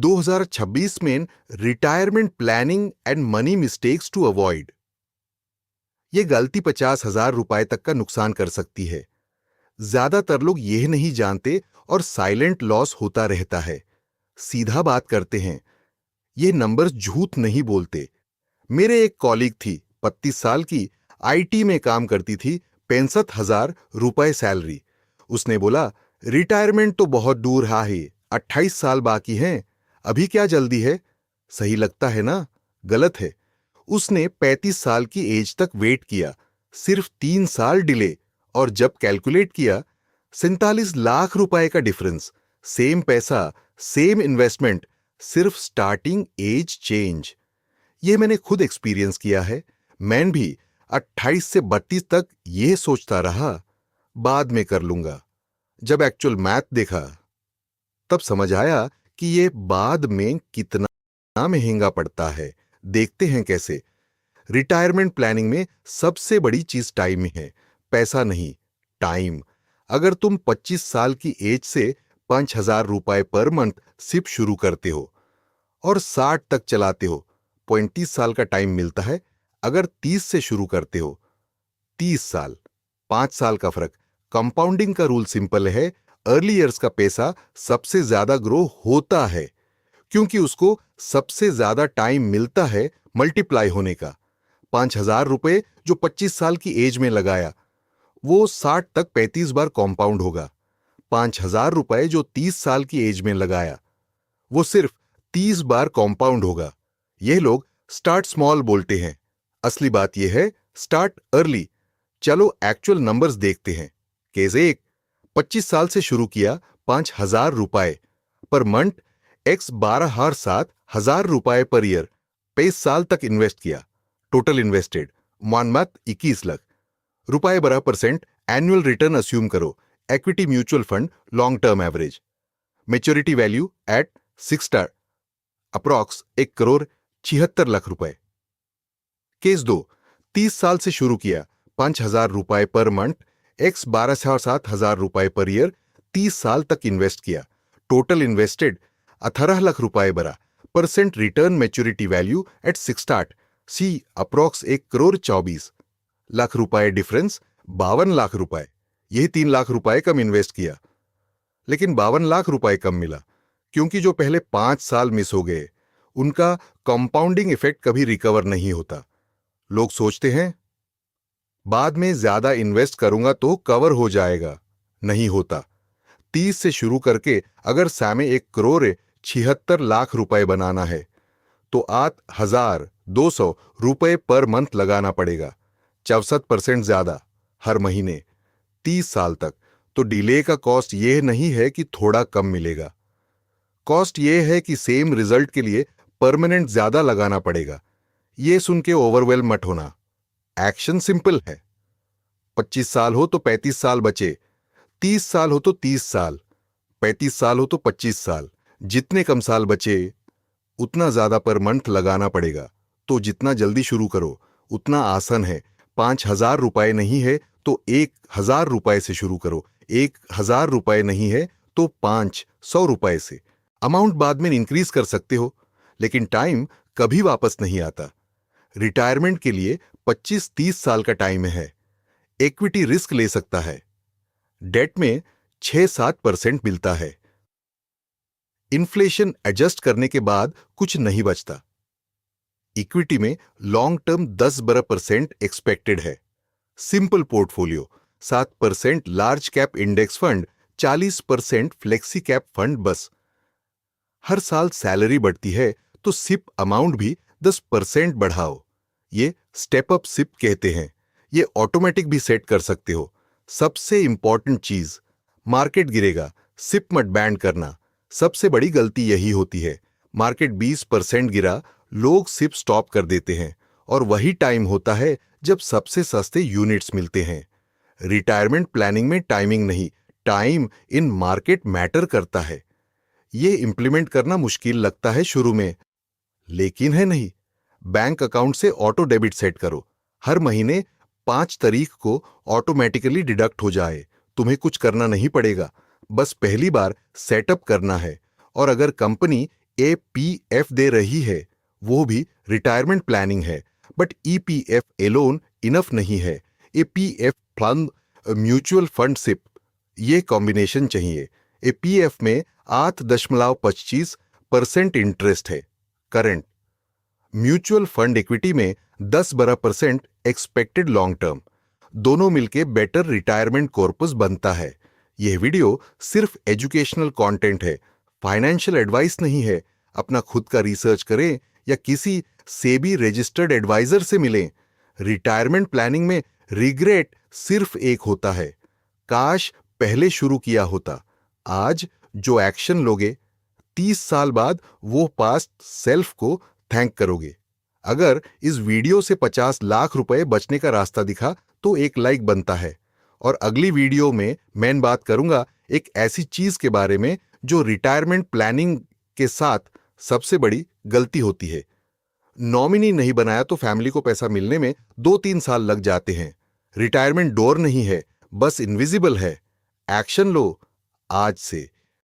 2026 में retirement planning and money mistakes to avoid. ये गलती 50,000 रुपए तक का नुकसान कर सकती है। ज्यादातर लोग यह नहीं जानते और साइलेंट लॉस होता रहता है। सीधा बात करते हैं। ये नंबर्स झूठ नहीं बोलते। मेरे एक कॉलीग थी, 32 साल की, आईटी में काम करती थी, 65,000 रुपए सैलरी। उसने बोला, रिटायरमेंट तो बहुत दूर है, 28 साल बाकी हैं, अभी क्या जल्दी है? सही लगता है ना? गलत है। उसने 35 साल की एज तक वेट किया, सिर्फ 3 साल डिले, और जब कैलकुलेट किया 47 लाख रुपए का डिफरेंस। सेम पैसा, सेम इन्वेस्टमेंट, सिर्फ स्टार्टिंग एज चेंज। यह मैंने खुद एक्सपीरियंस किया है। मैं भी 28 से 32 तक यह सोचता रहा, बाद में कर लूंगा। जब एक्चुअल मैथ देखा तब समझ आया कि यह बाद में कितना महंगा पड़ता है। देखते हैं कैसे। रिटायरमेंट प्लानिंग में सबसे बड़ी चीज टाइम है, पैसा नहीं, टाइम। अगर तुम 25 साल की एज से 5,000 रुपए पर मंथ सिप शुरू करते हो और 60 तक चलाते हो, 35 साल का टाइम मिलता है। अगर 30 से शुरू करते हो, 30 साल, 5 साल का फर्क। कंपाउंडिंग का रूल सिंपल है। अर्ली ईयर्स का पैसा सबसे ज्यादा ग्रो होता है क्योंकि उसको सबसे ज्यादा टाइम मिलता है मल्टीप्लाई होने का। 5,000 रुपए जो 25 साल की एज में लगाया, वो 60 तक 35 बार कंपाउंड होगा। 5,000 रुपए जो 30 साल की एज में लगाया, वो सिर्फ 30 बार कंपाउंड होगा। यह लोग स्टार्ट स्मॉल बोलते हैं। असली बात यह है, स्टार्ट अर्ली। चलो एक्चुअल नंबर्स देखते हैं। केस 1, 25 साल से शुरू किया, 5,000 रुपए पर मंथ, एक्स 12,700 रुपए पर ईयर, 23 साल तक इन्वेस्ट किया। टोटल इन्वेस्टेड 1 मंथ 21 लाख रुपए बराबर परसेंट एनुअल रिटर्न अस्यूम करो। Equity mutual fund long term average. Maturity value at 6 star, approx 1,76,00,000 रुपए। केस 2, 30 साल से शुरू किया, 5,000 रुपए पर मंथ, एक्स 12,700 रुपए पर ईयर, 30 साल तक इन्वेस्ट किया। टोटल इन्वेस्टेड 18 लाख रुपए बरा, percent return maturity value at 6 start, सी अप्रॉक्स 1,24,00,000 रुपए डिफरेंस 52 लाख रुपए। यही 3 लाख रुपए कम इन्वेस्ट किया, लेकिन 52 लाख रुपए कम मिला क्योंकि जो पहले 5 साल मिस हो गए, उनका कंपाउंडिंग इफेक्ट कभी रिकवर नहीं होता। लोग सोचते हैं बाद में ज्यादा इन्वेस्ट करूंगा तो कवर हो जाएगा। नहीं होता। 30 से शुरू करके अगर सामे 1,76,00,000 लाख रुपए बनाना है तो 8,200 रुपए पर मंथ लगाना पड़ेगा। 64% ज्यादा हर महीने, 30 साल तक। तो डिले का कॉस्ट यह नहीं है कि थोड़ा कम मिलेगा। कॉस्ट यह है कि सेम रिजल्ट के लिए परमानेंट ज्यादा लगाना पड़ेगा। यह सुन के ओवरवेल्म मत होना। एक्शन सिंपल है। 25 साल हो तो 35 साल बचे, 30 साल हो तो 30 साल, 35 साल हो तो 25 साल। जितने कम साल बचे उतना ज्यादा पर मंथ लगाना पड़ेगा। तो जितना जल्दी शुरू करो उतना आसान है। 5,000 रुपए नहीं है तो 1,000 रुपए से शुरू करो। 1,000 रुपए नहीं है तो 500 रुपए से। अमाउंट बाद में इंक्रीज कर सकते हो, लेकिन टाइम कभी वापस नहीं आता। रिटायरमेंट के लिए 25-30 साल का टाइम है। इक्विटी रिस्क ले सकता है। डेट में 6-7% मिलता है। इन्फ्लेशन एडजस्ट करने के बाद कुछ नहीं बचता। इक्विटी में लॉन्ग टर्म 10% एक्सपेक्टेड है। Simple portfolio, 7% large cap index fund, 40% flexi cap fund बस। हर साल सैलरी बढ़ती है तो सिप अमाउंट भी 10% बढ़ाओ। ये स्टेप अप सिप कहते हैं। ये ऑटोमेटिक भी सेट कर सकते हो। सबसे इंपॉर्टेंट चीज, मार्केट गिरेगा, सिप मत बैंड करना। सबसे बड़ी गलती यही होती है। मार्केट 20% गिरा, लोग सिप स्टॉप कर देते हैं, और वही टाइम होता है जब सबसे सस्ते यूनिट्स मिलते हैं। रिटायरमेंट प्लानिंग में टाइमिंग नहीं, टाइम इन मार्केट मैटर करता है। ये इंप्लीमेंट करना मुश्किल लगता है शुरू में, लेकिन है नहीं। बैंक अकाउंट से ऑटो डेबिट सेट करो। हर महीने 5 तारीख को ऑटोमेटिकली डिडक्ट हो जाए। तुम्हें कुछ करना नहीं पड़ेगा, बस पहली बार सेटअप करना है। और अगर कंपनी एपीएफ दे रही है, वो भी रिटायरमेंट प्लानिंग है, बट ईपीएफ एलोन इनफ नहीं है। EPF fund, mutual fund SIP, ये कॉम्बिनेशन चाहिए। एपीएफ में 8.25% इंटरेस्ट है करंट, म्यूचुअल फंड इक्विटी में 10-12% एक्सपेक्टेड लॉन्ग टर्म, दोनों मिलके बेटर रिटायरमेंट कॉर्पस बनता है। यह वीडियो सिर्फ एजुकेशनल कंटेंट है, फाइनेंशियल एडवाइस नहीं है। अपना खुद का रिसर्च करें या किसी सेबी रजिस्टर्ड एडवाइजर से मिलें। रिटायरमेंट प्लानिंग में रिग्रेट सिर्फ एक होता है, काश पहले शुरू किया होता। आज जो एक्शन लोगे, 30 साल बाद वो पास्ट सेल्फ को थैंक करोगे। अगर इस वीडियो से 50 लाख रुपए बचने का रास्ता दिखा तो एक लाइक बनता है। और अगली वीडियो में मैं बात करूंगा एक ऐसी चीज के बारे में जो रिटायरमेंट प्लानिंग के साथ सबसे बड़ी गलती होती है। नॉमिनी नहीं बनाया तो फैमिली को पैसा मिलने में 2-3 साल लग जाते हैं। रिटायरमेंट डोर नहीं है, बस इनविजिबल है। एक्शन लो आज से।